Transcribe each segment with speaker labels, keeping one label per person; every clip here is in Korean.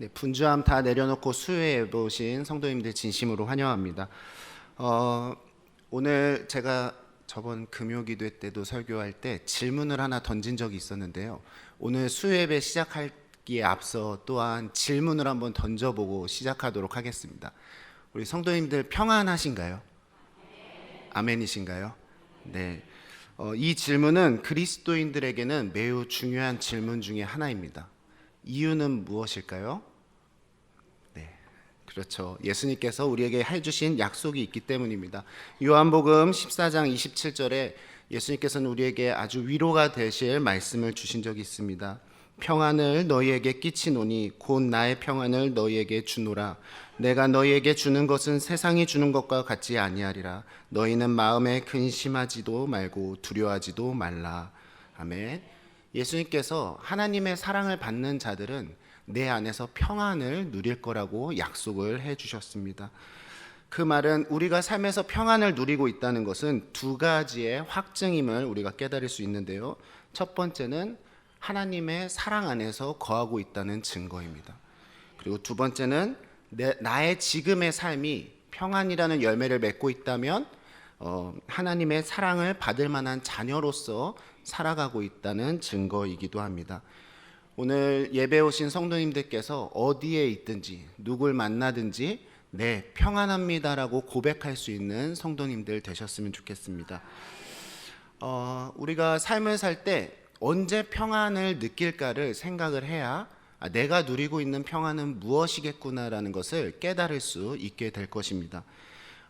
Speaker 1: 네, 분주함 다 내려놓고 수요에 보신 성도님들 진심으로 환영합니다. 어, 오늘 제가 저번 금요기도 때도 설교할 때 질문을 하나 던진 적이 있었는데요. 오늘 수요예배 시작하기에 앞서 또한 질문을 한번 던져보고 시작하도록 하겠습니다. 우리 성도님들 평안하신가요? 아멘이신가요? 네. 이 질문은 그리스도인들에게는 매우 중요한 질문 중에 하나입니다. 이유는 무엇일까요? 그렇죠. 예수님께서 우리에게 해주신 약속이 있기 때문입니다. 요한복음 14장 27절에 예수님께서는 우리에게 아주 위로가 되실 말씀을 주신 적이 있습니다. 평안을 너희에게 끼치노니 곧 나의 평안을 너희에게 주노라. 내가 너희에게 주는 것은 세상이 주는 것과 같지 아니하리라. 너희는 마음에 근심하지도 말고 두려워하지도 말라. 아멘. 예수님께서 하나님의 사랑을 받는 자들은 내 안에서 평안을 누릴 거라고 약속을 해주셨습니다. 그 말은 우리가 삶에서 평안을 누리고 있다는 것은 두 가지의 확증임을 우리가 깨달을 수 있는데요. 첫 번째는 하나님의 사랑 안에서 거하고 있다는 증거입니다. 그리고 두 번째는 나의 지금의 삶이 평안이라는 열매를 맺고 있다면 하나님의 사랑을 받을 만한 자녀로서 살아가고 있다는 증거이기도 합니다. 오늘 예배 오신 성도님들께서 어디에 있든지 누굴 만나든지 네, 평안합니다라고 고백할 수 있는 성도님들 되셨으면 좋겠습니다. 우리가 삶을 살 때 언제 평안을 느낄까를 생각을 해야 내가 누리고 있는 평안은 무엇이겠구나라는 것을 깨달을 수 있게 될 것입니다.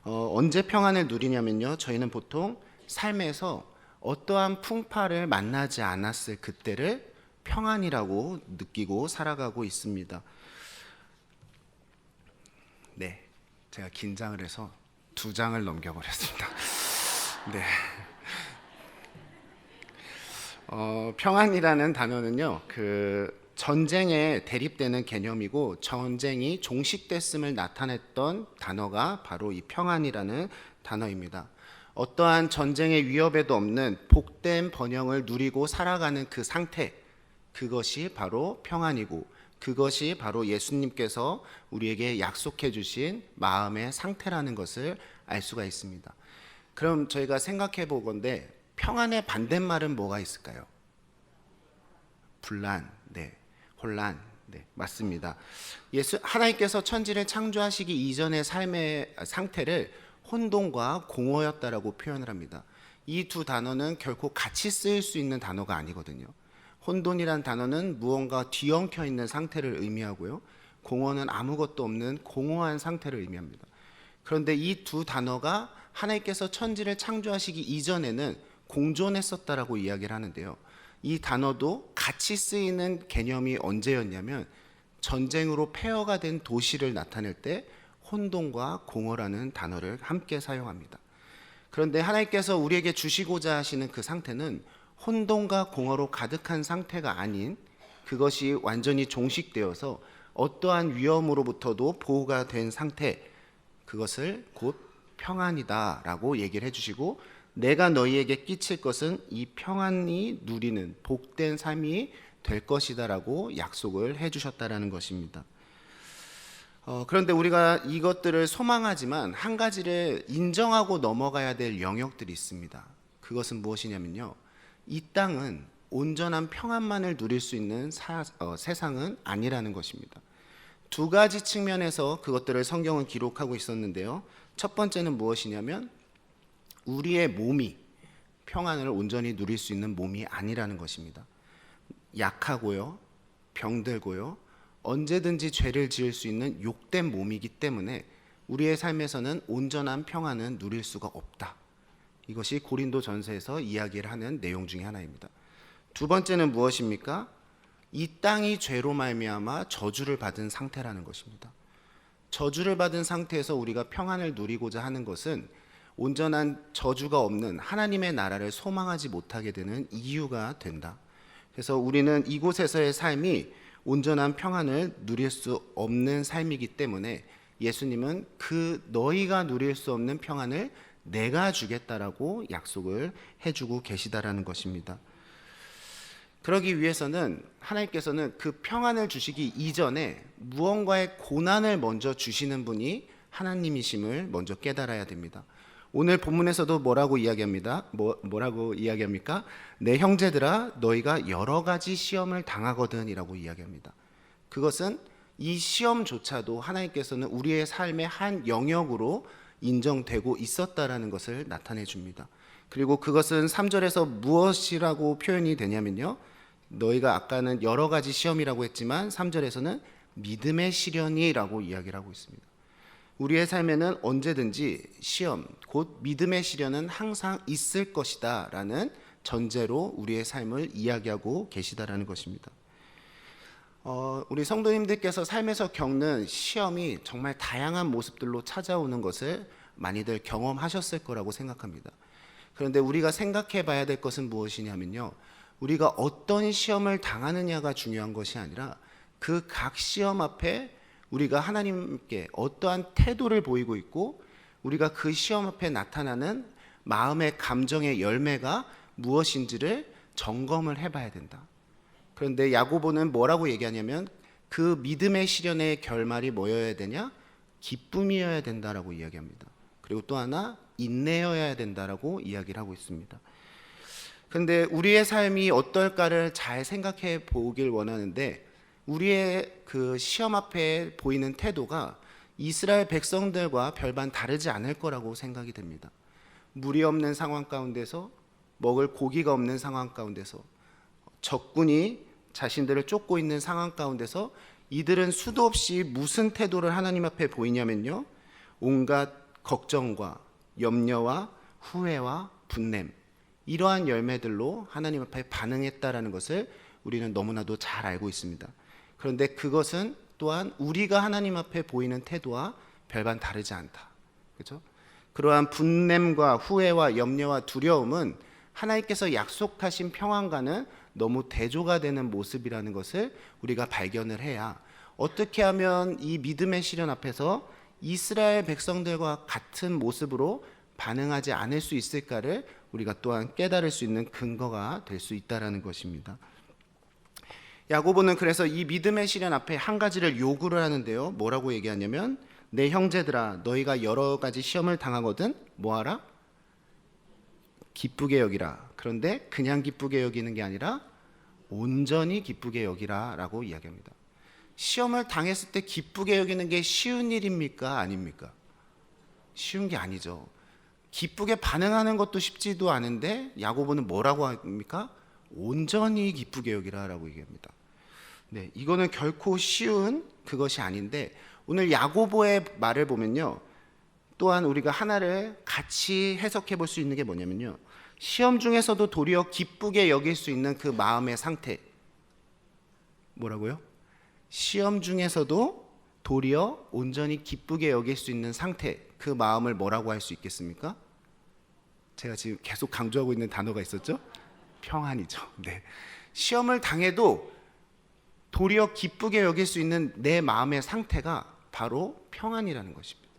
Speaker 1: 언제 평안을 누리냐면요, 저희는 보통 삶에서 어떠한 풍파를 만나지 않았을 그때를 평안이라고 느끼고 살아가고 있습니다. 네, 제가 긴장을 해서 2장을 넘겨버렸습니다. 네, 평안이라는 단어는요, 전쟁에 대립되는 개념이고 전쟁이 종식됐음을 나타냈던 단어가 바로 이 평안이라는 단어입니다. 어떠한 전쟁의 위협에도 없는 복된 번영을 누리고 살아가는 그 상태, 그것이 바로 평안이고 그것이 바로 예수님께서 우리에게 약속해 주신 마음의 상태라는 것을 알 수가 있습니다. 그럼 저희가 생각해 보건대 평안의 반대말은 뭐가 있을까요? 분란, 네, 혼란, 네, 맞습니다. 하나님께서 천지를 창조하시기 이전의 삶의 상태를 혼돈과 공허였다라고 표현을 합니다. 이 두 단어는 결코 같이 쓰일 수 있는 단어가 아니거든요. 혼돈이란 단어는 무언가 뒤엉켜 있는 상태를 의미하고요. 공허는 아무것도 없는 공허한 상태를 의미합니다. 그런데 이 두 단어가 하나님께서 천지를 창조하시기 이전에는 공존했었다라고 이야기를 하는데요. 이 단어도 같이 쓰이는 개념이 언제였냐면 전쟁으로 폐허가 된 도시를 나타낼 때 혼돈과 공허라는 단어를 함께 사용합니다. 그런데 하나님께서 우리에게 주시고자 하시는 그 상태는 혼돈과 공허로 가득한 상태가 아닌, 그것이 완전히 종식되어서 어떠한 위험으로부터도 보호가 된 상태, 그것을 곧 평안이다라고 얘기를 해주시고, 내가 너희에게 끼칠 것은 이 평안이 누리는 복된 삶이 될 것이다라고 약속을 해주셨다라는 것입니다. 그런데 우리가 이것들을 소망하지만 한 가지를 인정하고 넘어가야 될 영역들이 있습니다. 그것은 무엇이냐면요, 이 땅은 온전한 평안만을 누릴 수 있는 세상은 아니라는 것입니다. 두 가지 측면에서 그것들을 성경은 기록하고 있었는데요. 첫 번째는 무엇이냐면 우리의 몸이 평안을 온전히 누릴 수 있는 몸이 아니라는 것입니다. 약하고요, 병들고요, 언제든지 죄를 지을 수 있는 욕된 몸이기 때문에 우리의 삶에서는 온전한 평안은 누릴 수가 없다. 이것이 고린도전서에서 이야기를 하는 내용 중에 하나입니다. 두 번째는 무엇입니까? 이 땅이 죄로 말미암아 저주를 받은 상태라는 것입니다. 저주를 받은 상태에서 우리가 평안을 누리고자 하는 것은 온전한 저주가 없는 하나님의 나라를 소망하지 못하게 되는 이유가 된다. 그래서 우리는 이곳에서의 삶이 온전한 평안을 누릴 수 없는 삶이기 때문에 예수님은 너희가 누릴 수 없는 평안을 내가 주겠다라고 약속을 해주고 계시다라는 것입니다. 그러기 위해서는 하나님께서는 그 평안을 주시기 이전에 무언가의 고난을 먼저 주시는 분이 하나님이심을 먼저 깨달아야 됩니다. 오늘 본문에서도 뭐라고 이야기합니다. 뭐라고 이야기합니까? 내 형제들아 너희가 여러 가지 시험을 당하거든이라고 이야기합니다. 그것은 이 시험조차도 하나님께서는 우리의 삶의 한 영역으로 인정되고 있었다라는 것을 나타내 줍니다. 그리고 그것은 3절에서 무엇이라고 표현이 되냐면요, 너희가 아까는 여러 가지 시험이라고 했지만 3절에서는 믿음의 시련이라고 이야기를 하고 있습니다. 우리의 삶에는 언제든지 시험, 곧 믿음의 시련은 항상 있을 것이다 라는 전제로 우리의 삶을 이야기하고 계시다라는 것입니다. 우리 성도님들께서 삶에서 겪는 시험이 정말 다양한 모습들로 찾아오는 것을 많이들 경험하셨을 거라고 생각합니다. 그런데 우리가 생각해 봐야 될 것은 무엇이냐면요, 우리가 어떤 시험을 당하느냐가 중요한 것이 아니라 그 각 시험 앞에 우리가 하나님께 어떠한 태도를 보이고 있고 우리가 그 시험 앞에 나타나는 마음의 감정의 열매가 무엇인지를 점검을 해봐야 된다. 그런데 야고보는 뭐라고 얘기하냐면 그 믿음의 시련의 결말이 뭐여야 되냐? 기쁨이어야 된다라고 이야기합니다. 그리고 또 하나 인내여야 된다라고 이야기를 하고 있습니다. 그런데 우리의 삶이 어떨까를 잘 생각해 보길 원하는데 우리의 그 시험 앞에 보이는 태도가 이스라엘 백성들과 별반 다르지 않을 거라고 생각이 됩니다. 물이 없는 상황 가운데서, 먹을 고기가 없는 상황 가운데서, 적군이 자신들을 쫓고 있는 상황 가운데서 이들은 수도 없이 무슨 태도를 하나님 앞에 보이냐면요, 온갖 걱정과 염려와 후회와 분냄, 이러한 열매들로 하나님 앞에 반응했다라는 것을 우리는 너무나도 잘 알고 있습니다. 그런데 그것은 또한 우리가 하나님 앞에 보이는 태도와 별반 다르지 않다. 그렇죠? 그러한 분냄과 후회와 염려와 두려움은 하나님께서 약속하신 평안과는 너무 대조가 되는 모습이라는 것을 우리가 발견을 해야 어떻게 하면 이 믿음의 시련 앞에서 이스라엘 백성들과 같은 모습으로 반응하지 않을 수 있을까를 우리가 또한 깨달을 수 있는 근거가 될 수 있다라는 것입니다. 야고보는 그래서 이 믿음의 시련 앞에 한 가지를 요구를 하는데요, 뭐라고 얘기하냐면 내 형제들아 너희가 여러 가지 시험을 당하거든 뭐하라? 기쁘게 여기라. 그런데 그냥 기쁘게 여기는 게 아니라 온전히 기쁘게 여기라 라고 이야기합니다. 시험을 당했을 때 기쁘게 여기는 게 쉬운 일입니까? 아닙니까? 쉬운 게 아니죠. 기쁘게 반응하는 것도 쉽지도 않은데 야고보는 뭐라고 합니까? 온전히 기쁘게 여기라 라고 얘기합니다. 네, 이거는 결코 쉬운 그것이 아닌데 오늘 야고보의 말을 보면요, 또한 우리가 하나를 같이 해석해 볼 수 있는 게 뭐냐면요, 시험 중에서도 도리어 기쁘게 여길 수 있는 그 마음의 상태. 뭐라고요? 시험 중에서도 도리어 온전히 기쁘게 여길 수 있는 상태, 그 마음을 뭐라고 할 수 있겠습니까? 제가 지금 계속 강조하고 있는 단어가 있었죠? 평안이죠. 네. 시험을 당해도 도리어 기쁘게 여길 수 있는 내 마음의 상태가 바로 평안이라는 것입니다.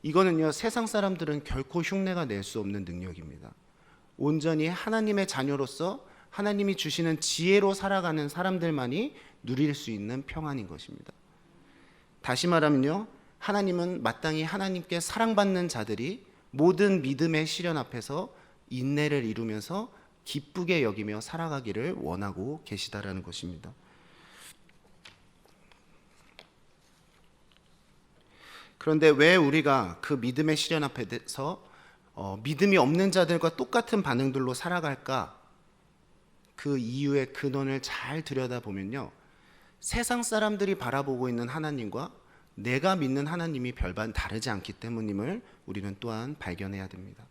Speaker 1: 이거는요, 세상 사람들은 결코 흉내가 낼 수 없는 능력입니다. 온전히 하나님의 자녀로서 하나님이 주시는 지혜로 살아가는 사람들만이 누릴 수 있는 평안인 것입니다. 다시 말하면요, 하나님은 마땅히 하나님께 사랑받는 자들이 모든 믿음의 시련 앞에서 인내를 이루면서 기쁘게 여기며 살아가기를 원하고 계시다라는 것입니다. 그런데 왜 우리가 그 믿음의 시련 앞에서 믿음이 없는 자들과 똑같은 반응들로 살아갈까? 그 이유의 근원을 잘 들여다보면요, 세상 사람들이 바라보고 있는 하나님과 내가 믿는 하나님이 별반 다르지 않기 때문임을 우리는 또한 발견해야 됩니다.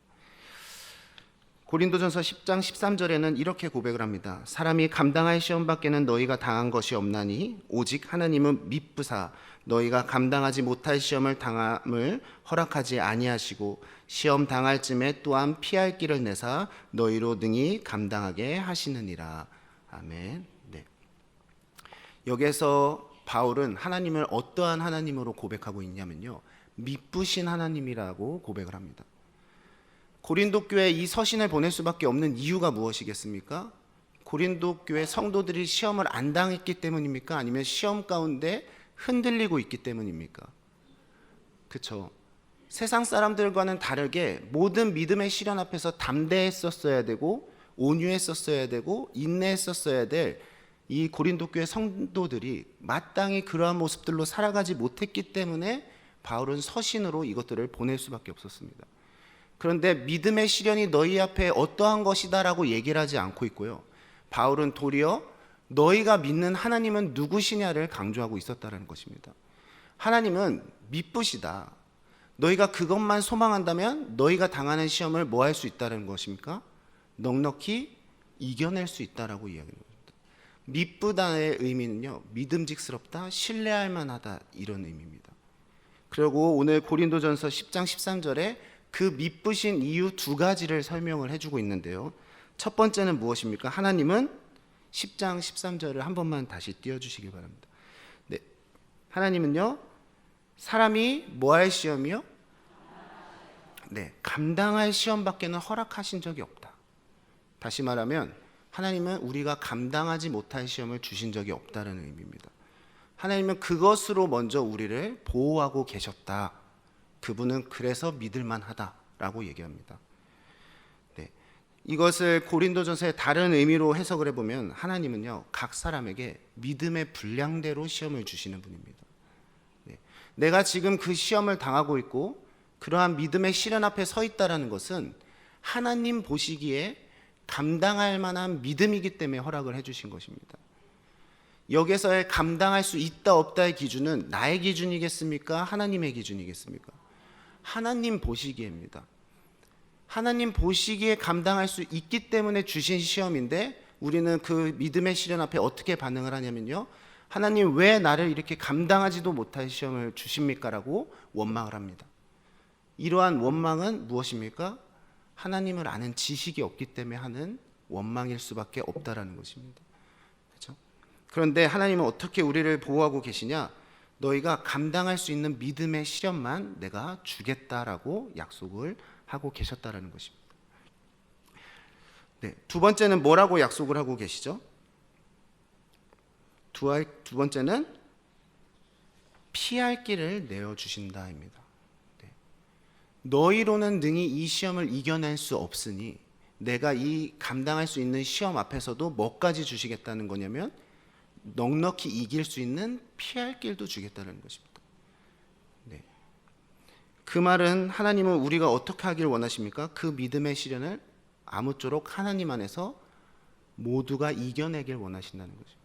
Speaker 1: 고린도전서 10장 13절에는 이렇게 고백을 합니다. 사람이 감당할 시험 밖에는 너희가 당한 것이 없나니 오직 하나님은 미쁘사 너희가 감당하지 못할 시험을 당함을 허락하지 아니하시고 시험 당할 쯤에 또한 피할 길을 내사 너희로 능히 감당하게 하시느니라. 아멘. 네. 여기에서 바울은 하나님을 어떠한 하나님으로 고백하고 있냐면요, 미쁘신 하나님이라고 고백을 합니다. 고린도 교회에 이 서신을 보낼 수밖에 없는 이유가 무엇이겠습니까? 고린도 교회 성도들이 시험을 안 당했기 때문입니까? 아니면 시험 가운데 흔들리고 있기 때문입니까? 그렇죠. 세상 사람들과는 다르게 모든 믿음의 시련 앞에서 담대했었어야 되고 온유했었어야 되고 인내했었어야 될 이 고린도 교회 성도들이 마땅히 그러한 모습들로 살아가지 못했기 때문에 바울은 서신으로 이것들을 보낼 수밖에 없었습니다. 그런데 믿음의 시련이 너희 앞에 어떠한 것이다라고 얘기를 하지 않고 있고요. 바울은 도리어 너희가 믿는 하나님은 누구시냐를 강조하고 있었다는 것입니다. 하나님은 미쁘시다. 너희가 그것만 소망한다면 너희가 당하는 시험을 뭐 할 수 있다는 것입니까? 넉넉히 이겨낼 수 있다라고 이야기합니다. 미쁘다의 의미는요, 믿음직스럽다, 신뢰할 만하다, 이런 의미입니다. 그리고 오늘 고린도전서 10장 13절에 그 미쁘신 이유 두 가지를 설명을 해주고 있는데요. 첫 번째는 무엇입니까? 하나님은 10장 13절을 한 번만 다시 띄워주시기 바랍니다. 네, 하나님은요, 사람이 뭐 할 시험이요? 네, 감당할 시험밖에는 허락하신 적이 없다. 다시 말하면 하나님은 우리가 감당하지 못할 시험을 주신 적이 없다는 의미입니다. 하나님은 그것으로 먼저 우리를 보호하고 계셨다. 그분은 그래서 믿을만하다라고 얘기합니다. 네, 이것을 고린도전서의 다른 의미로 해석을 해보면 하나님은요, 각 사람에게 믿음의 분량대로 시험을 주시는 분입니다. 네, 내가 지금 그 시험을 당하고 있고 그러한 믿음의 시련 앞에 서 있다는 것은 하나님 보시기에 감당할 만한 믿음이기 때문에 허락을 해주신 것입니다. 여기서의 감당할 수 있다 없다의 기준은 나의 기준이겠습니까? 하나님의 기준이겠습니까? 하나님 보시기에입니다. 하나님 보시기에 감당할 수 있기 때문에 주신 시험인데 우리는 그 믿음의 시련 앞에 어떻게 반응을 하냐면요, 하나님 왜 나를 이렇게 감당하지도 못할 시험을 주십니까? 라고 원망을 합니다. 이러한 원망은 무엇입니까? 하나님을 아는 지식이 없기 때문에 하는 원망일 수밖에 없다라는 것입니다. 그렇죠? 그런데 하나님은 어떻게 우리를 보호하고 계시냐? 너희가 감당할 수 있는 믿음의 시련만 내가 주겠다라고 약속을 하고 계셨다라는 것입니다. 네, 두 번째는 뭐라고 약속을 하고 계시죠? 두 번째는 피할 길을 내어주신다입니다. 너희로는 능히 이 시험을 이겨낼 수 없으니 내가 이 감당할 수 있는 시험 앞에서도 뭐까지 주시겠다는 거냐면 넉넉히 이길 수 있는 피할 길도 주겠다는 것입니다. 네. 그 말은 하나님은 우리가 어떻게 하길 원하십니까? 그 믿음의 시련을 아무쪼록 하나님 안에서 모두가 이겨내길 원하신다는 것입니다.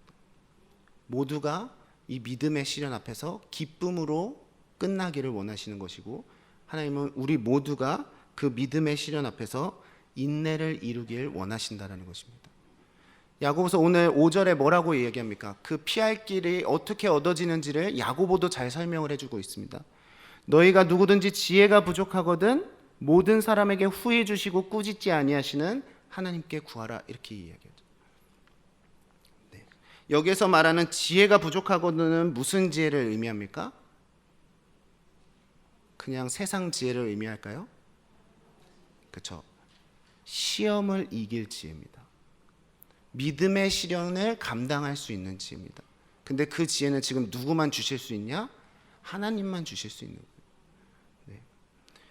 Speaker 1: 모두가 이 믿음의 시련 앞에서 기쁨으로 끝나기를 원하시는 것이고, 하나님은 우리 모두가 그 믿음의 시련 앞에서 인내를 이루길 원하신다는 것입니다. 야고보서 오늘 5절에 뭐라고 얘기합니까? 그 피할 길이 어떻게 얻어지는지를 야고보도 잘 설명을 해주고 있습니다. 너희가 누구든지 지혜가 부족하거든 모든 사람에게 후히 주시고 꾸짖지 아니하시는 하나님께 구하라, 이렇게 이야기하죠. 네. 여기에서 말하는 지혜가 부족하거든은 무슨 지혜를 의미합니까? 그냥 세상 지혜를 의미할까요? 그렇죠. 시험을 이길 지혜입니다. 믿음의 시련을 감당할 수 있는 지혜입니다. 근데 그 지혜는 지금 누구만 주실 수 있냐? 하나님만 주실 수 있는 거예요. 네.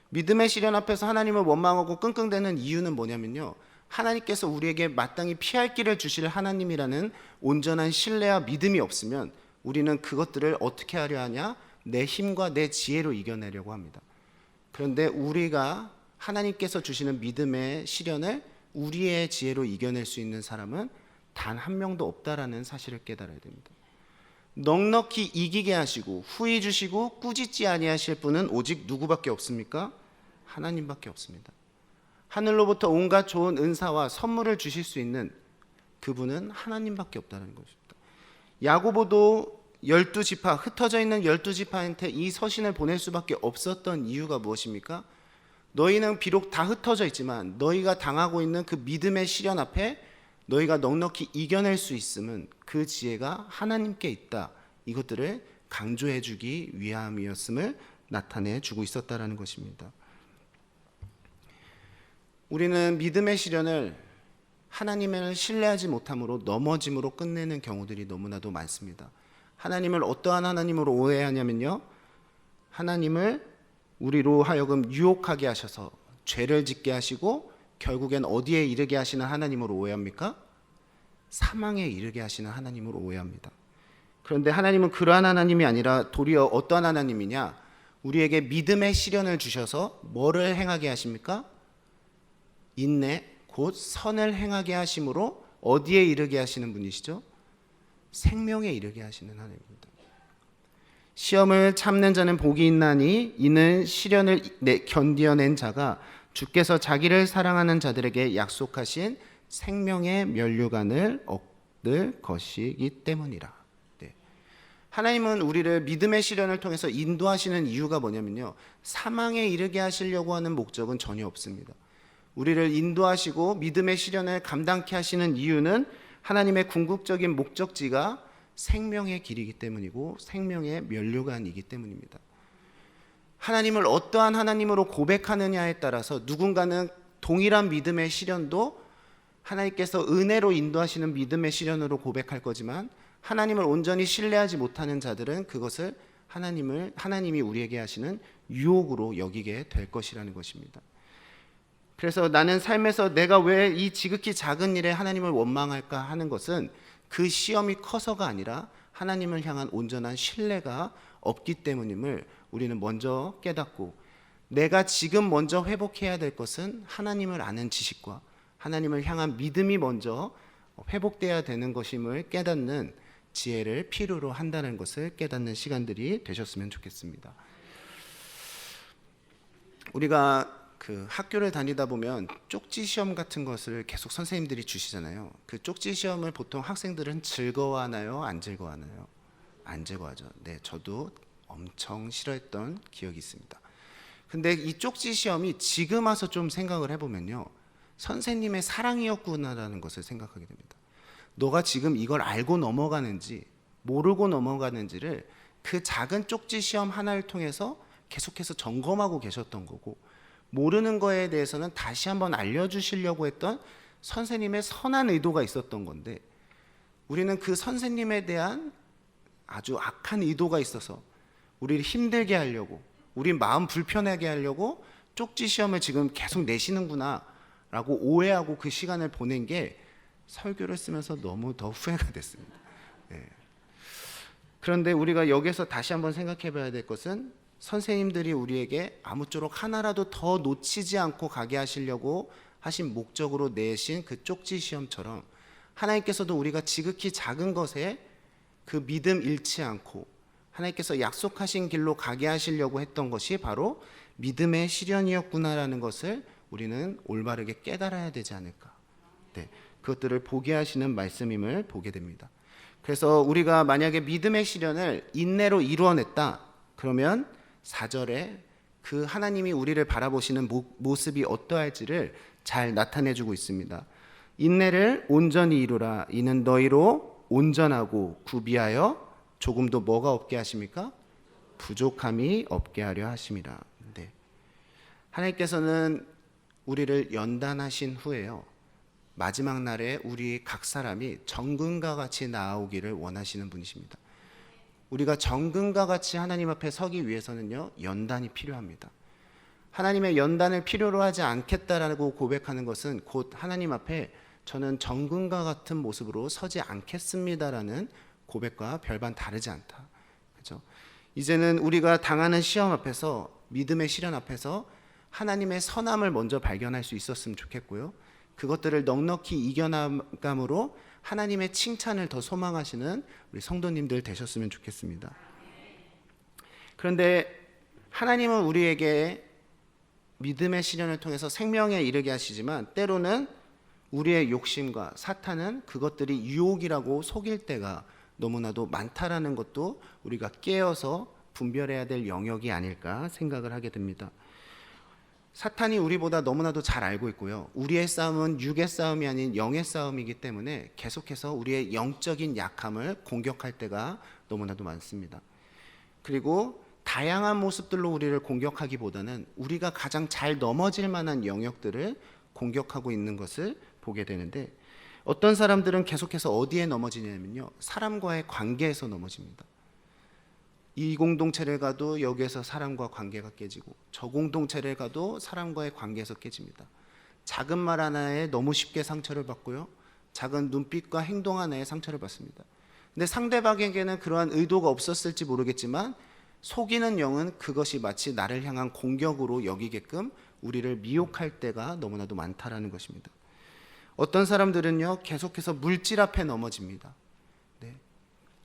Speaker 1: 믿음의 시련 앞에서 하나님을 원망하고 끙끙대는 이유는 뭐냐면요, 하나님께서 우리에게 마땅히 피할 길을 주실 하나님이라는 온전한 신뢰와 믿음이 없으면 우리는 그것들을 어떻게 하려 하냐? 내 힘과 내 지혜로 이겨내려고 합니다. 그런데 우리가 하나님께서 주시는 믿음의 시련을 우리의 지혜로 이겨낼 수 있는 사람은 단 한 명도 없다라는 사실을 깨달아야 됩니다. 넉넉히 이기게 하시고 후히 주시고 꾸짖지 아니하실 분은 오직 누구밖에 없습니까? 하나님밖에 없습니다. 하늘로부터 온갖 좋은 은사와 선물을 주실 수 있는 그분은 하나님밖에 없다는 것입니다. 야고보도 12지파, 흩어져 있는 12지파한테 이 서신을 보낼 수밖에 없었던 이유가 무엇입니까? 너희는 비록 다 흩어져 있지만 너희가 당하고 있는 그 믿음의 시련 앞에 너희가 넉넉히 이겨낼 수 있음은 그 지혜가 하나님께 있다. 이것들을 강조해 주기 위함이었음을 나타내 주고 있었다라는 것입니다. 우리는 믿음의 시련을 하나님을 신뢰하지 못함으로 넘어짐으로 끝내는 경우들이 너무나도 많습니다. 하나님을 어떠한 하나님으로 오해하냐면요, 하나님을 우리로 하여금 유혹하게 하셔서 죄를 짓게 하시고 결국엔 어디에 이르게 하시는 하나님으로 오해합니까? 사망에 이르게 하시는 하나님으로 오해합니다. 그런데 하나님은 그러한 하나님이 아니라 도리어 어떠한 하나님이냐, 우리에게 믿음의 시련을 주셔서 뭐를 행하게 하십니까? 인내 곧 선을 행하게 하심으로 어디에 이르게 하시는 분이시죠? 생명에 이르게 하시는 하나님입니다. 시험을 참는 자는 복이 있나니 이는 시련을 견디어낸 자가 주께서 자기를 사랑하는 자들에게 약속하신 생명의 면류관을 얻을 것이기 때문이라. 네. 하나님은 우리를 믿음의 시련을 통해서 인도하시는 이유가 뭐냐면요, 사망에 이르게 하시려고 하는 목적은 전혀 없습니다. 우리를 인도하시고 믿음의 시련을 감당케 하시는 이유는 하나님의 궁극적인 목적지가 생명의 길이기 때문이고 생명의 면류관이기 때문입니다. 하나님을 어떠한 하나님으로 고백하느냐에 따라서 누군가는 동일한 믿음의 시련도 하나님께서 은혜로 인도하시는 믿음의 시련으로 고백할 거지만, 하나님을 온전히 신뢰하지 못하는 자들은 그것을 하나님이 우리에게 하시는 유혹으로 여기게 될 것이라는 것입니다. 그래서 나는 삶에서 내가 왜 이 지극히 작은 일에 하나님을 원망할까 하는 것은 그 시험이 커서가 아니라 하나님을 향한 온전한 신뢰가 없기 때문임을 우리는 먼저 깨닫고, 내가 지금 먼저 회복해야 될 것은 하나님을 아는 지식과 하나님을 향한 믿음이 먼저 회복돼야 되는 것임을 깨닫는 지혜를 필요로 한다는 것을 깨닫는 시간들이 되셨으면 좋겠습니다. 우리가 학교를 다니다 보면 쪽지 시험 같은 것을 계속 선생님들이 주시잖아요. 그 쪽지 시험을 보통 학생들은 즐거워하나요? 안 즐거워하나요? 안 즐거워하죠. 네, 저도 엄청 싫어했던 기억이 있습니다. 근데 이 쪽지 시험이 지금 와서 좀 생각을 해보면요, 선생님의 사랑이었구나라는 것을 생각하게 됩니다. 너가 지금 이걸 알고 넘어가는지 모르고 넘어가는지를 그 작은 쪽지 시험 하나를 통해서 계속해서 점검하고 계셨던 거고, 모르는 거에 대해서는 다시 한번 알려주시려고 했던 선생님의 선한 의도가 있었던 건데, 우리는 그 선생님에 대한 아주 악한 의도가 있어서 우리를 힘들게 하려고, 우리 마음 불편하게 하려고 쪽지 시험을 지금 계속 내시는구나 라고 오해하고 그 시간을 보낸 게 설교를 쓰면서 너무 더 후회가 됐습니다. 네. 그런데 우리가 여기서 다시 한번 생각해 봐야 될 것은, 선생님들이 우리에게 아무쪼록 하나라도 더 놓치지 않고 가게 하시려고 하신 목적으로 내신 그 쪽지 시험처럼, 하나님께서도 우리가 지극히 작은 것에 그 믿음 잃지 않고 하나님께서 약속하신 길로 가게 하시려고 했던 것이 바로 믿음의 시련이었구나라는 것을 우리는 올바르게 깨달아야 되지 않을까. 네, 그것들을 보게 하시는 말씀임을 보게 됩니다. 그래서 우리가 만약에 믿음의 시련을 인내로 이루어냈다, 그러면 4절에 그 하나님이 우리를 바라보시는 모습이 어떠할지를 잘 나타내주고 있습니다. 인내를 온전히 이루라. 이는 너희로 온전하고 구비하여 조금도 뭐가 없게 하십니까? 부족함이 없게 하려 하심이라. 네. 하나님께서는 우리를 연단하신 후에요, 마지막 날에 우리 각 사람이 정금과 같이 나아오기를 원하시는 분이십니다. 우리가 정금과 같이 하나님 앞에 서기 위해서는요, 연단이 필요합니다. 하나님의 연단을 필요로 하지 않겠다라고 고백하는 것은 곧 하나님 앞에 저는 정금과 같은 모습으로 서지 않겠습니다라는 고백과 별반 다르지 않다. 그렇죠? 이제는 우리가 당하는 시험 앞에서, 믿음의 시련 앞에서 하나님의 선함을 먼저 발견할 수 있었으면 좋겠고요, 그것들을 넉넉히 이겨나감으로 하나님의 칭찬을 더 소망하시는 우리 성도님들 되셨으면 좋겠습니다. 그런데 하나님은 우리에게 믿음의 시련을 통해서 생명에 이르게 하시지만, 때로는 우리의 욕심과 사탄은 그것들이 유혹이라고 속일 때가 너무나도 많다라는 것도 우리가 깨어서 분별해야 될 영역이 아닐까 생각을 하게 됩니다. 사탄이 우리보다 너무나도 잘 알고 있고요, 우리의 싸움은 육의 싸움이 아닌 영의 싸움이기 때문에 계속해서 우리의 영적인 약함을 공격할 때가 너무나도 많습니다. 그리고 다양한 모습들로 우리를 공격하기보다는 우리가 가장 잘 넘어질 만한 영역들을 공격하고 있는 것을 보게 되는데, 어떤 사람들은 계속해서 어디에 넘어지냐면요, 사람과의 관계에서 넘어집니다. 이 공동체를 가도 여기에서 사람과 관계가 깨지고, 저 공동체를 가도 사람과의 관계에서 깨집니다. 작은 말 하나에 너무 쉽게 상처를 받고요, 작은 눈빛과 행동 하나에 상처를 받습니다. 근데 상대방에게는 그러한 의도가 없었을지 모르겠지만 속이는 영은 그것이 마치 나를 향한 공격으로 여기게끔 우리를 미혹할 때가 너무나도 많다라는 것입니다. 어떤 사람들은요, 계속해서 물질 앞에 넘어집니다. 네.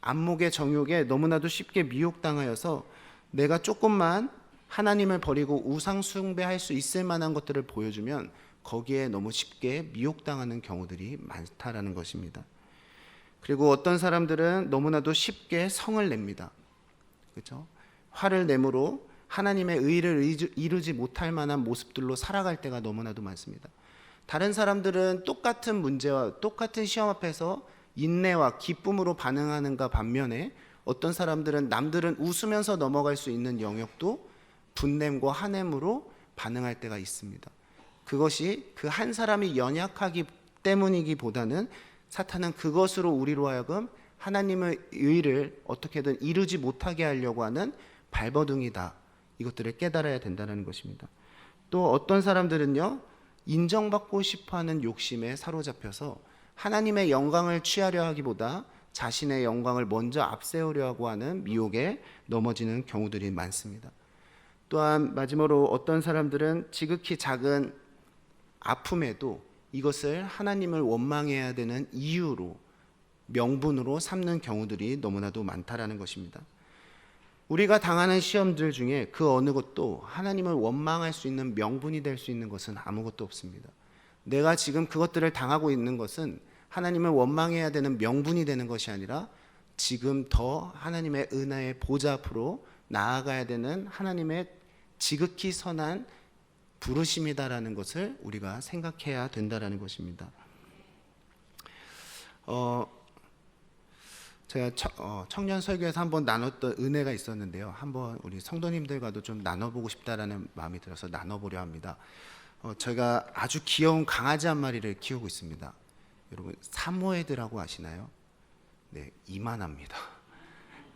Speaker 1: 안목의 정욕에 너무나도 쉽게 미혹당하여서 내가 조금만 하나님을 버리고 우상 숭배할 수 있을 만한 것들을 보여주면 거기에 너무 쉽게 미혹당하는 경우들이 많다라는 것입니다. 그리고 어떤 사람들은 너무나도 쉽게 성을 냅니다. 그렇죠? 화를 내므로 하나님의 의를 이루지 못할 만한 모습들로 살아갈 때가 너무나도 많습니다. 다른 사람들은 똑같은 문제와 똑같은 시험 앞에서 인내와 기쁨으로 반응하는가 반면에 어떤 사람들은 남들은 웃으면서 넘어갈 수 있는 영역도 분냄과 화냄으로 반응할 때가 있습니다. 그것이 그 한 사람이 연약하기 때문이기보다는 사탄은 그것으로 우리로 하여금 하나님의 의를 어떻게든 이루지 못하게 하려고 하는 발버둥이다. 이것들을 깨달아야 된다는 것입니다. 또 어떤 사람들은요, 인정받고 싶어하는 욕심에 사로잡혀서 하나님의 영광을 취하려 하기보다 자신의 영광을 먼저 앞세우려고 하는 미혹에 넘어지는 경우들이 많습니다. 또한 마지막으로 어떤 사람들은 지극히 작은 아픔에도 이것을 하나님을 원망해야 되는 이유로, 명분으로 삼는 경우들이 너무나도 많다라는 것입니다. 우리가 당하는 시험들 중에 그 어느 것도 하나님을 원망할 수 있는 명분이 될 수 있는 것은 아무것도 없습니다. 내가 지금 그것들을 당하고 있는 것은 하나님을 원망해야 되는 명분이 되는 것이 아니라 지금 더 하나님의 은혜의 보좌 앞으로 나아가야 되는 하나님의 지극히 선한 부르심이다라는 것을 우리가 생각해야 된다라는 것입니다. 제가 청년 설교에서 한번 나눴던 은혜가 있었는데요. 한번 우리 성도님들과도 좀 나눠보고 싶다라는 마음이 들어서 나눠보려 합니다. 제가 아주 귀여운 강아지 한 마리를 키우고 있습니다. 여러분 사모예드라고 아시나요? 네, 이만합니다.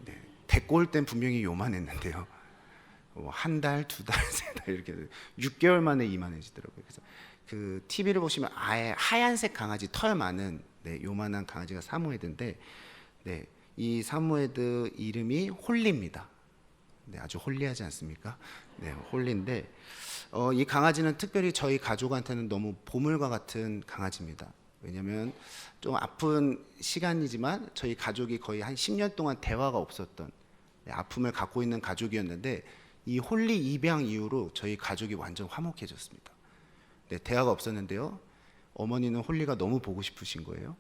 Speaker 1: 네, 데리고 올 땐 분명히 요만했는데요. 한 달, 두 달, 세 달 이렇게 6개월 만에 이만해지더라고요. 그래서 그 TV를 보시면 아예 하얀색 강아지, 털 많은 요만한 강아지가 사모예드인데, 네, 이 사모예드 이름이 홀리입니다. 네, 아주 홀리하지 않습니까? 네, 홀리인데 이 강아지는 특별히 저희 가족한테는 너무 보물과 같은 강아지입니다. 왜냐하면 좀 아픈 시간이지만 저희 가족이 거의 한 10년 동안 대화가 없었던 아픔을 갖고 있는 가족이었는데 이 홀리 입양 이후로 저희 가족이 완전 화목해졌습니다. 네, 대화가 없었는데요. 어머니는 홀리가 너무 보고 싶으신 거예요.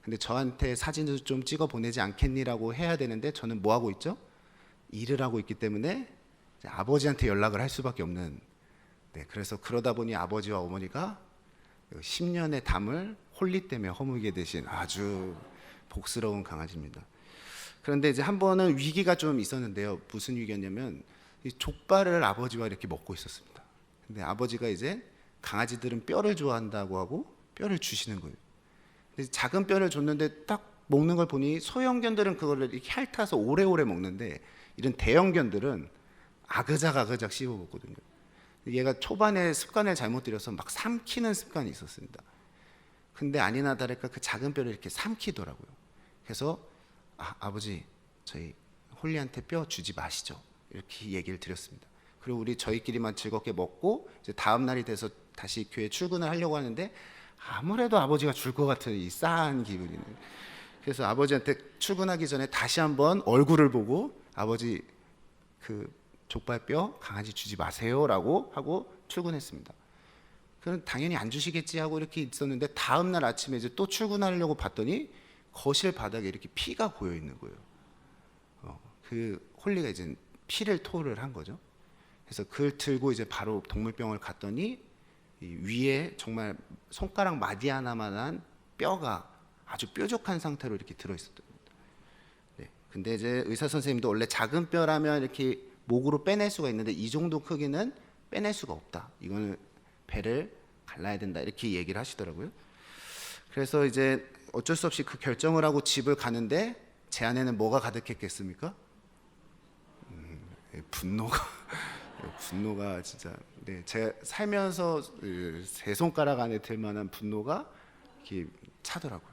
Speaker 1: 근데 저한테 사진을 좀 찍어 보내지 않겠니라고 해야 되는데 저는 뭐 하고 있죠? 일을 하고 있기 때문에 아버지한테 연락을 할 수밖에 없는. 네, 그래서 그러다 보니 아버지와 어머니가 10년의 담을 홀리 때문에 허물게 되신 아주 복스러운 강아지입니다. 그런데 이제 한 번은 위기가 좀 있었는데요. 무슨 위기였냐면 이 족발을 아버지와 이렇게 먹고 있었습니다. 근데 아버지가 이제 강아지들은 뼈를 좋아한다고 하고 뼈를 주시는 거예요. 작은 뼈를 줬는데 딱 먹는 걸 보니 소형견들은 그걸 이렇게 핥아서 오래오래 먹는데 이런 대형견들은 아그작 씹어 먹거든요. 얘가 초반에 습관을 잘못 들여서 막 삼키는 습관이 있었습니다. 근데 아니나 다를까 그 작은 뼈를 이렇게 삼키더라고요. 그래서 아버지 저희 홀리한테 뼈 주지 마시죠, 이렇게 얘기를 드렸습니다. 그리고 우리 저희끼리만 즐겁게 먹고 이제 다음 날이 돼서 다시 교회 출근을 하려고 하는데 아무래도 아버지가 줄 것 같은 이 싸한 기분이네. 그래서 아버지한테 출근하기 전에 다시 한번 얼굴을 보고 아버지 그 족발뼈 강아지 주지 마세요라고 하고 출근했습니다. 그럼 당연히 안 주시겠지 하고 이렇게 있었는데 다음 날 아침에 이제 또 출근하려고 봤더니 거실 바닥에 이렇게 피가 고여 있는 거예요. 그 홀리가 이제 피를 토를 한 거죠. 그래서 그걸 들고 이제 바로 동물병원을 갔더니 이 위에 정말 손가락 마디 하나만한 뼈가 아주 뾰족한 상태로 이렇게 들어 있었던 겁니다. 네. 근데 이제 의사 선생님도 원래 작은 뼈라면 이렇게 목으로 빼낼 수가 있는데 이 정도 크기는 빼낼 수가 없다. 이거는 배를 갈라야 된다. 이렇게 얘기를 하시더라고요. 그래서 이제 어쩔 수 없이 그 결정을 하고 집을 가는데 제 안에는 뭐가 가득했겠습니까? 분노가 분노가 진짜 제 살면서 세 손가락 안에 들 만한 분노가 이렇게 차더라고요.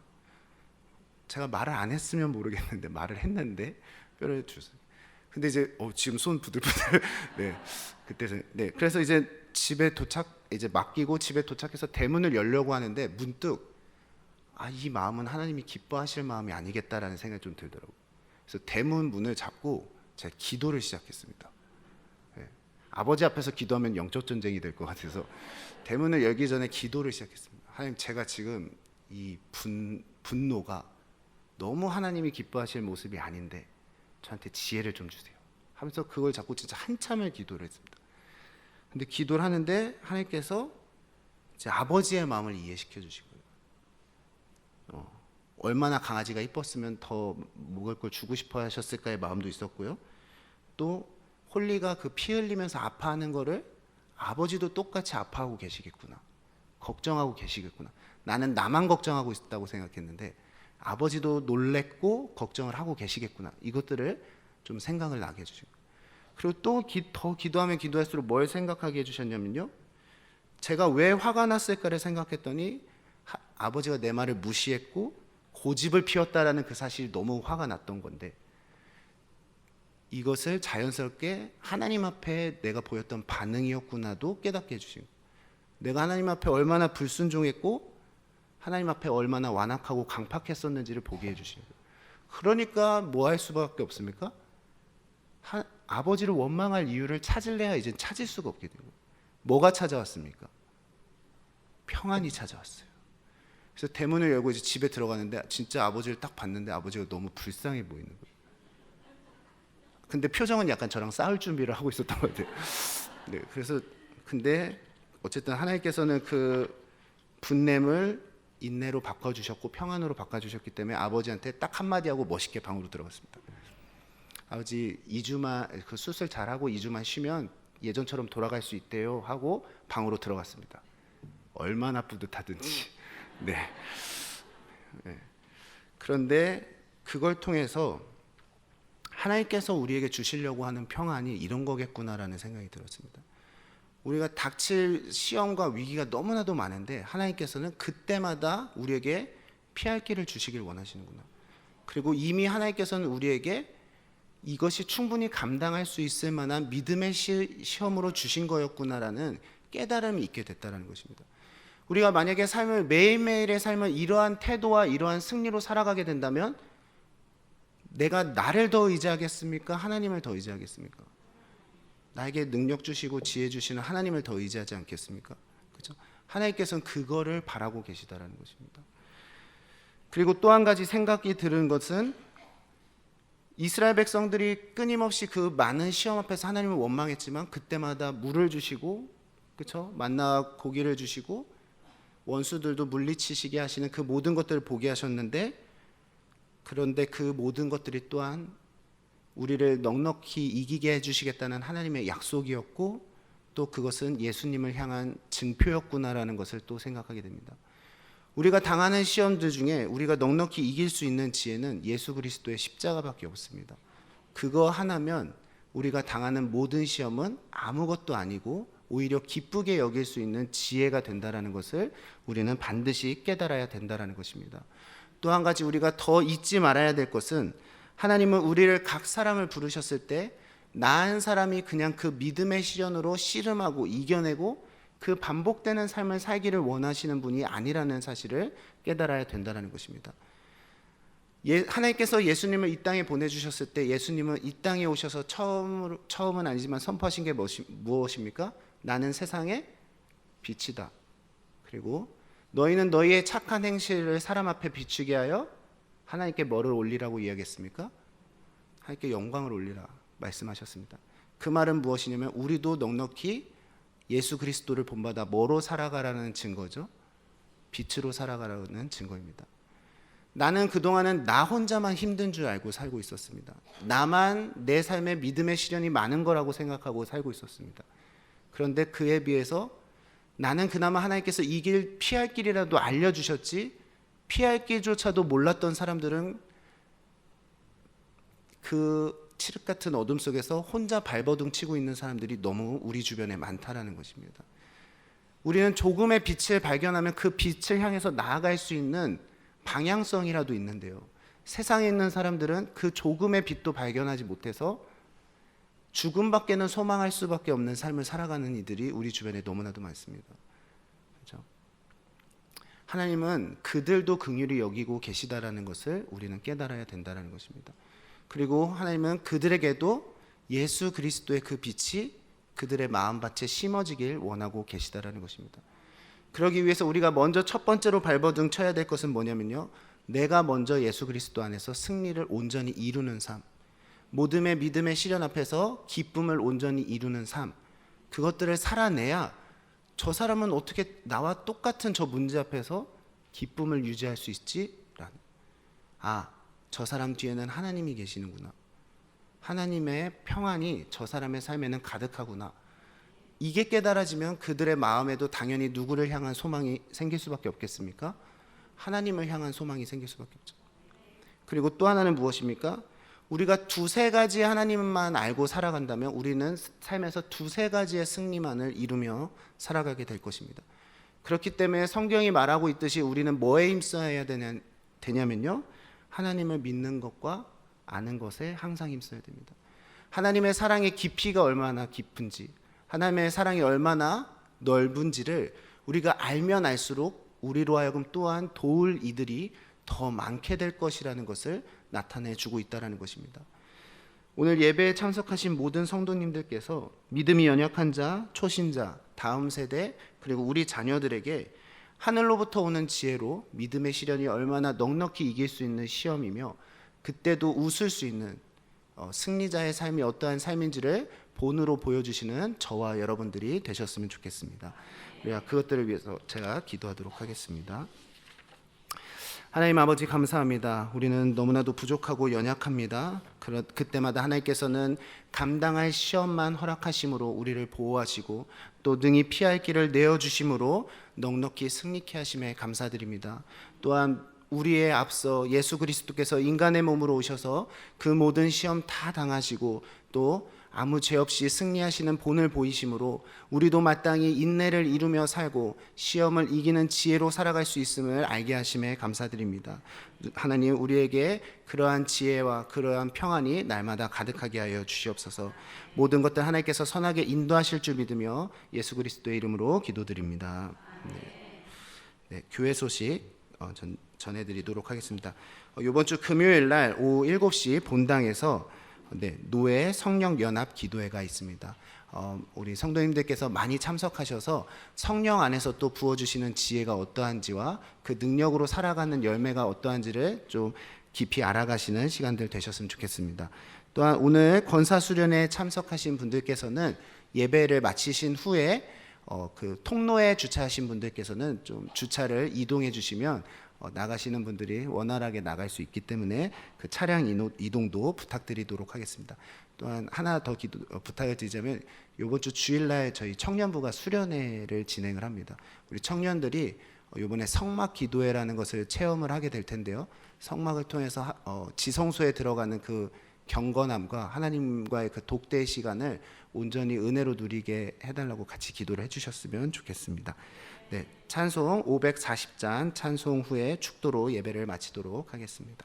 Speaker 1: 제가 말을 안 했으면 모르겠는데 말을 했는데 뼈를 주세요. 근데 이제 지금 손 부들부들. 그래서 이제 집에 이제 맡기고 집에 도착해서 대문을 열려고 하는데 문득 이 마음은 하나님이 기뻐하실 마음이 아니겠다라는 생각이 좀 들더라고요. 그래서 대문 문을 잡고 제가 기도를 시작했습니다. 아버지 앞에서 기도하면 영적 전쟁이 될 것 같아서 대문을 열기 전에 기도를 시작했습니다. 하나님, 제가 지금 이 분노가 너무 하나님이 기뻐하실 모습이 아닌데 저한테 지혜를 좀 주세요 하면서 그걸 잡고 진짜 한참을 기도를 했습니다. 근데 기도를 하는데 하나님께서 제 아버지의 마음을 이해시켜 주시고요. 얼마나 강아지가 이뻤으면 더 먹을 걸 주고 싶어 하셨을까의 마음도 있었고요. 또 홀리가 그 피 흘리면서 아파하는 거를 아버지도 똑같이 아파하고 계시겠구나, 걱정하고 계시겠구나. 나는 나만 걱정하고 있다고 생각했는데 아버지도 놀랬고 걱정을 하고 계시겠구나. 이것들을 좀 생각을 나게 해주시고, 그리고 또 더 기도하면 기도할수록 뭘 생각하게 해주셨냐면요, 제가 왜 화가 났을까를 생각했더니 아버지가 내 말을 무시했고 고집을 피웠다라는 그 사실이 너무 화가 났던 건데, 이것을 자연스럽게 하나님 앞에 내가 보였던 반응이었구나도 깨닫게 해주신 거예요. 내가 하나님 앞에 얼마나 불순종했고 하나님 앞에 얼마나 완악하고 강팍했었는지를 보게 해주신 거예요. 그러니까 뭐 할 수밖에 없습니까? 아버지를 원망할 이유를 찾을래야 이제 찾을 수가 없게 되고, 뭐가 찾아왔습니까? 평안이 찾아왔어요. 그래서 대문을 열고 이제 집에 들어가는데 진짜 아버지를 딱 봤는데 아버지가 너무 불쌍해 보이는 거예요. 근데 표정은 약간 저랑 싸울 준비를 하고 있었던 것 같아요. 그래서 근데 어쨌든 하나님께서는 그 분냄을 인내로 바꿔주셨고 평안으로 바꿔주셨기 때문에 아버지한테 딱 한마디 하고 멋있게 방으로 들어갔습니다. 아버지 2주만 그 수술 잘하고 2주만 쉬면 예전처럼 돌아갈 수 있대요 하고 방으로 들어갔습니다. 얼마나 뿌듯하든지. 그런데 그걸 통해서 하나님께서 우리에게 주시려고 하는 평안이 이런 거겠구나라는 생각이 들었습니다. 우리가 닥칠 시험과 위기가 너무나도 많은데 하나님께서는 그때마다 우리에게 피할 길을 주시길 원하시는구나. 그리고 이미 하나님께서는 우리에게 이것이 충분히 감당할 수 있을 만한 믿음의 시험으로 주신 거였구나라는 깨달음이 있게 됐다는 것입니다. 우리가 만약에 매일매일의 삶을 이러한 태도와 이러한 승리로 살아가게 된다면 내가 나를 더 의지하겠습니까? 하나님을 더 의지하겠습니까? 나에게 능력 주시고 지혜 주시는 하나님을 더 의지하지 않겠습니까? 그렇죠? 하나님께서는 그거를 바라고 계시다라는 것입니다. 그리고 또 한 가지 생각이 드는 것은 이스라엘 백성들이 끊임없이 그 많은 시험 앞에서 하나님을 원망했지만 그때마다 물을 주시고, 그렇죠? 만나와 고기를 주시고 원수들도 물리치시게 하시는 그 모든 것들을 보게 하셨는데, 그런데 그 모든 것들이 또한 우리를 넉넉히 이기게 해주시겠다는 하나님의 약속이었고 또 그것은 예수님을 향한 증표였구나라는 것을 또 생각하게 됩니다. 우리가 당하는 시험들 중에 우리가 넉넉히 이길 수 있는 지혜는 예수 그리스도의 십자가밖에 없습니다. 그거 하나면 우리가 당하는 모든 시험은 아무것도 아니고 오히려 기쁘게 여길 수 있는 지혜가 된다라는 것을 우리는 반드시 깨달아야 된다라는 것입니다. 또 한 가지 우리가 더 잊지 말아야 될 것은 하나님은 우리를 각 사람을 부르셨을 때 나 한 사람이 그냥 그 믿음의 시련으로 씨름하고 이겨내고 그 반복되는 삶을 살기를 원하시는 분이 아니라는 사실을 깨달아야 된다는 것입니다. 하나님께서 예수님을 이 땅에 보내주셨을 때 예수님은 이 땅에 오셔서 처음은 아니지만 선포하신 게 무엇입니까? 나는 세상의 빛이다. 그리고 너희는 너희의 착한 행실을 사람 앞에 비추게 하여 하나님께 뭐를 올리라고 이야기했습니까? 하나님께 영광을 올리라 말씀하셨습니다. 그 말은 무엇이냐면 우리도 넉넉히 예수 그리스도를 본받아 뭐로 살아가라는 증거죠. 빛으로 살아가라는 증거입니다. 나는 그동안은 나 혼자만 힘든 줄 알고 살고 있었습니다. 나만 내 삶에 믿음의 시련이 많은 거라고 생각하고 살고 있었습니다. 그런데 그에 비해서 나는 그나마 하나님께서 이 길 피할 길이라도 알려주셨지 피할 길조차도 몰랐던 사람들은 그 칠흑 같은 어둠 속에서 혼자 발버둥 치고 있는 사람들이 너무 우리 주변에 많다라는 것입니다. 우리는 조금의 빛을 발견하면 그 빛을 향해서 나아갈 수 있는 방향성이라도 있는데요, 세상에 있는 사람들은 그 조금의 빛도 발견하지 못해서 죽음밖에는 소망할 수밖에 없는 삶을 살아가는 이들이 우리 주변에 너무나도 많습니다. 그렇죠? 하나님은 그들도 긍휼히 여기고 계시다라는 것을 우리는 깨달아야 된다는 것입니다. 그리고 하나님은 그들에게도 예수 그리스도의 그 빛이 그들의 마음밭에 심어지길 원하고 계시다라는 것입니다. 그러기 위해서 우리가 먼저 첫 번째로 발버둥 쳐야 될 것은 뭐냐면요, 내가 먼저 예수 그리스도 안에서 승리를 온전히 이루는 삶, 모둠의 믿음의 시련 앞에서 기쁨을 온전히 이루는 삶, 그것들을 살아내야 저 사람은 어떻게 나와 똑같은 저 문제 앞에서 기쁨을 유지할 수 있지? 저 사람 뒤에는 하나님이 계시는구나, 하나님의 평안이 저 사람의 삶에는 가득하구나, 이게 깨달아지면 그들의 마음에도 당연히 누구를 향한 소망이 생길 수밖에 없겠습니까? 하나님을 향한 소망이 생길 수밖에 없죠. 그리고 또 하나는 무엇입니까? 우리가 두세 가지 하나님만 알고 살아간다면 우리는 삶에서 두세 가지의 승리만을 이루며 살아가게 될 것입니다. 그렇기 때문에 성경이 말하고 있듯이 우리는 뭐에 힘써야 되냐면요, 하나님을 믿는 것과 아는 것에 항상 힘써야 됩니다. 하나님의 사랑의 깊이가 얼마나 깊은지, 하나님의 사랑이 얼마나 넓은지를 우리가 알면 알수록 우리로 하여금 또한 도울 이들이 더 많게 될 것이라는 것을 나타내주고 있다는 것입니다. 오늘 예배에 참석하신 모든 성도님들께서 믿음이 연약한 자, 초신자, 다음 세대, 그리고 우리 자녀들에게 하늘로부터 오는 지혜로 믿음의 시련이 얼마나 넉넉히 이길 수 있는 시험이며 그때도 웃을 수 있는 승리자의 삶이 어떠한 삶인지를 본으로 보여주시는 저와 여러분들이 되셨으면 좋겠습니다. 우리가 그것들을 위해서 제가 기도하도록 하겠습니다. 하나님 아버지, 감사합니다. 우리는 너무나도 부족하고 연약합니다. 그때마다 하나님께서는 감당할 시험만 허락하심으로 우리를 보호하시고 또 능히 피할 길을 내어주심으로 넉넉히 승리케 하심에 감사드립니다. 또한 우리의 앞서 예수 그리스도께서 인간의 몸으로 오셔서 그 모든 시험 다 당하시고 또 아무 죄 없이 승리하시는 본을 보이심으로 우리도 마땅히 인내를 이루며 살고 시험을 이기는 지혜로 살아갈 수 있음을 알게 하심에 감사드립니다. 하나님, 우리에게 그러한 지혜와 그러한 평안이 날마다 가득하게 하여 주시옵소서. 모든 것들 하나님께서 선하게 인도하실 줄 믿으며 예수 그리스도의 이름으로 기도드립니다. 네, 교회 소식 전해드리도록 하겠습니다. 이번 주 금요일 날 오후 7시 본당에서 노예 성령 연합 기도회가 있습니다. 우리 성도님들께서 많이 참석하셔서 성령 안에서 또 부어주시는 지혜가 어떠한지와 그 능력으로 살아가는 열매가 어떠한지를 좀 깊이 알아가시는 시간들 되셨으면 좋겠습니다. 또한 오늘 권사 수련회에 참석하신 분들께서는 예배를 마치신 후에 그 통로에 주차하신 분들께서는 좀 주차를 이동해 주시면 나가시는 분들이 원활하게 나갈 수 있기 때문에 그 차량 이동도 부탁드리도록 하겠습니다. 또한 하나 더 부탁을 드리자면 이번 주 주일날 저희 청년부가 수련회를 진행을 합니다. 우리 청년들이 이번에 성막 기도회라는 것을 체험을 하게 될 텐데요. 성막을 통해서 지성소에 들어가는 그 경건함과 하나님과의 그 독대의 시간을 온전히 은혜로 누리게 해달라고 같이 기도를 해주셨으면 좋겠습니다. 네, 찬송 540잔 찬송 후에 축도로 예배를 마치도록 하겠습니다.